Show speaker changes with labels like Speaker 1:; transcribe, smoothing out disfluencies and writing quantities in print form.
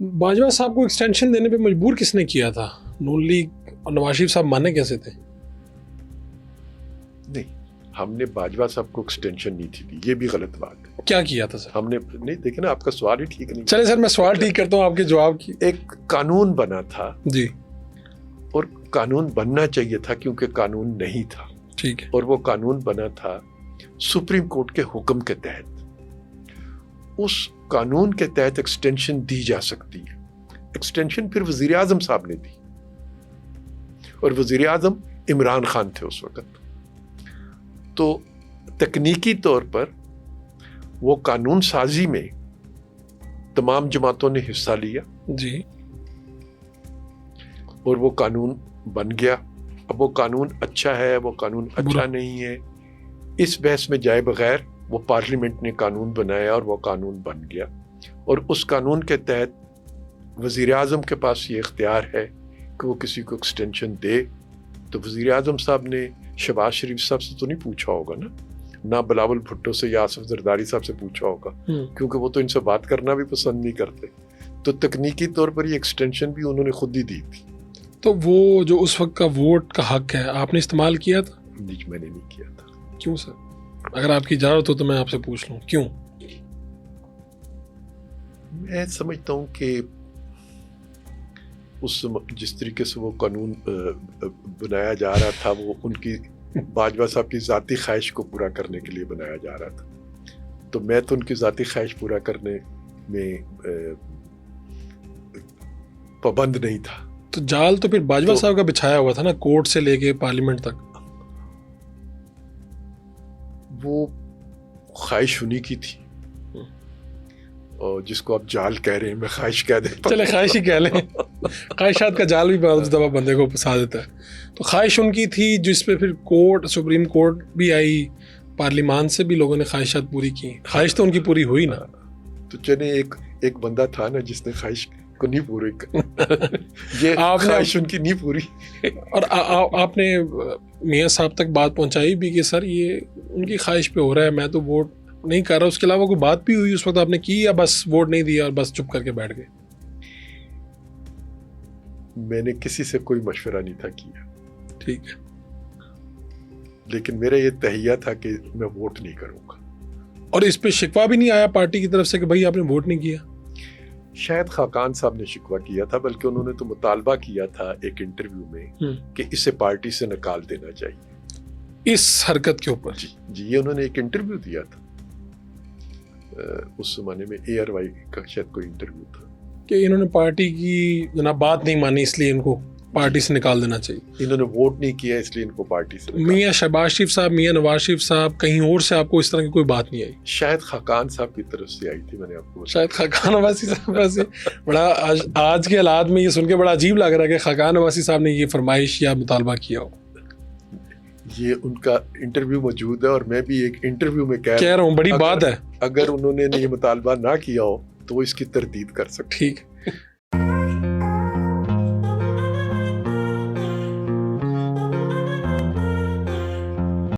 Speaker 1: باجوہ صاحب کو ایکسٹینشن دینے پہ مجبور کس نے کیا تھا؟ نون لیگ اور نواز شریف صاحب مانے کیسے تھے؟
Speaker 2: نہیں، ہم نے باجوہ صاحب کو ایکسٹینشن نہیں تھی دی، یہ بھی غلط بات ہے.
Speaker 1: کیا کیا تھا سر؟
Speaker 2: ہم نے نہیں، دیکھیں نا، آپ کا سوال ہی ٹھیک نہیں.
Speaker 1: چلے سر میں سوال ٹھیک کرتا ہوں آپ کے جواب کی.
Speaker 2: ایک قانون بنا تھا
Speaker 1: جی
Speaker 2: اور قانون بننا چاہیے تھا کیونکہ قانون نہیں تھا،
Speaker 1: ٹھیک ہے.
Speaker 2: اور وہ قانون بنا تھا سپریم کورٹ کے حکم کے تحت. اس قانون کے تحت ایکسٹینشن دی جا سکتی ہے. ایکسٹینشن پھر وزیر اعظم صاحب نے دی، اور وزیر اعظم عمران خان تھے اس وقت. تو تکنیکی طور پر وہ قانون سازی میں تمام جماعتوں نے حصہ لیا
Speaker 1: جی
Speaker 2: اور وہ قانون بن گیا. اب وہ قانون اچھا ہے، وہ قانون اچھا نہیں ہے، اس بحث میں جائے بغیر وہ پارلیمنٹ نے قانون بنایا اور وہ قانون بن گیا. اور اس قانون کے تحت وزیر اعظم کے پاس یہ اختیار ہے کہ وہ کسی کو ایکسٹینشن دے. تو وزیر اعظم صاحب نے شہباز شریف صاحب سے تو نہیں پوچھا ہوگا نا، نہ بلاول بھٹو سے یا آصف زرداری صاحب سے پوچھا ہوگا، کیونکہ وہ تو ان سے بات کرنا بھی پسند نہیں کرتے. تو تکنیکی طور پر یہ ایکسٹینشن بھی انہوں نے خود ہی دی تھی.
Speaker 1: تو وہ جو اس وقت کا ووٹ کا حق ہے آپ نے استعمال کیا تھا؟
Speaker 2: میں نے نہیں کیا تھا.
Speaker 1: کیوں سر؟ اگر آپ کی اجازت ہو تو میں آپ سے پوچھ لوں کیوں؟
Speaker 2: میں سمجھتا ہوں کہ جس طریقے سے وہ قانون بنایا جا رہا تھا، وہ ان کی باجوہ صاحب کی ذاتی خواہش کو پورا کرنے کے لیے بنایا جا رہا تھا. تو میں تو ان کی ذاتی خواہش پورا کرنے میں پابند نہیں تھا.
Speaker 1: تو جال تو پھر باجوہ صاحب کا بچھایا ہوا تھا نا، کورٹ سے لے کے پارلیمنٹ تک.
Speaker 2: وہ خواہش انہی کی تھی، اور جس کو آپ جال کہہ رہے ہیں میں خواہش کہہ دیتا ہوں.
Speaker 1: چلے خواہش ہی کہہ لیں، خواہشات کا جال بھی بعض دفعہ بندے کو پھنسا دیتا ہے. تو خواہش ان کی تھی جس پہ پھر کورٹ، سپریم کورٹ بھی آئی، پارلیمان سے بھی لوگوں نے خواہشات پوری کی. خواہش تو ان کی پوری ہوئی نا.
Speaker 2: تو چلے ایک بندہ تھا نا جس نے خواہش کو نہیں پوری یہ خواہش ان کی نہیں پوری.
Speaker 1: اور آپ نے میاں صاحب تک بات پہنچائی بھی کہ سر یہ ان کی خواہش پہ ہو رہا ہے، میں تو ووٹ نہیں کر رہا. اس کے علاوہ کوئی بات بھی ہوئی اس وقت آپ نے کی، یا بس ووٹ نہیں دیا اور بس چپ کر کے بیٹھ گئے؟
Speaker 2: میں نے کسی سے کوئی مشورہ نہیں تھا کیا.
Speaker 1: ٹھیک ہے.
Speaker 2: لیکن میرا یہ تہیہ تھا کہ میں ووٹ نہیں کروں گا.
Speaker 1: اور اس پہ شکوہ بھی نہیں آیا پارٹی کی طرف سے کہ بھائی آپ نے ووٹ نہیں کیا؟
Speaker 2: شاید خاقان صاحب نے شکوہ کیا تھا، بلکہ انہوں نے تو مطالبہ کیا تھا ایک انٹرویو میں کہ اسے پارٹی سے نکال دینا چاہیے
Speaker 1: اس حرکت کے اوپر.
Speaker 2: جی یہ انہوں نے ایک انٹرویو دیا تھا اس زمانے میں، اے آر وائی کا شاید کوئی انٹرویو تھا،
Speaker 1: کہ انہوں نے پارٹی کی جناب بات نہیں مانی اس لیے ان کو پارٹی سے نکال دینا چاہیے.
Speaker 2: انہوں نے ووٹ نہیں کیا اس لیے ان کو پارٹی سے
Speaker 1: میاں شہباز شریف صاحب، میاں نواز شریف صاحب، کہیں اور سے آپ کو اس طرح کی کوئی بات نہیں آئی؟
Speaker 2: شاید خاقان صاحب کی طرف سے آئی تھی. میں نے آپ کو
Speaker 1: شاید خاقان نواسی صاحب سے بڑا آج کے حالات میں یہ سن کے بڑا عجیب لگ رہا ہے کہ خاقان نواسی صاحب نے یہ فرمائش یا مطالبہ کیا ہو.
Speaker 2: یہ ان کا انٹرویو موجود ہے اور میں بھی ایک انٹرویو میں کہہ
Speaker 1: رہا ہوں. بڑی بات ہے.
Speaker 2: اگر انہوں نے یہ مطالبہ نہ کیا ہو تو وہ اس کی تردید کر سکتے.
Speaker 1: ٹھیک.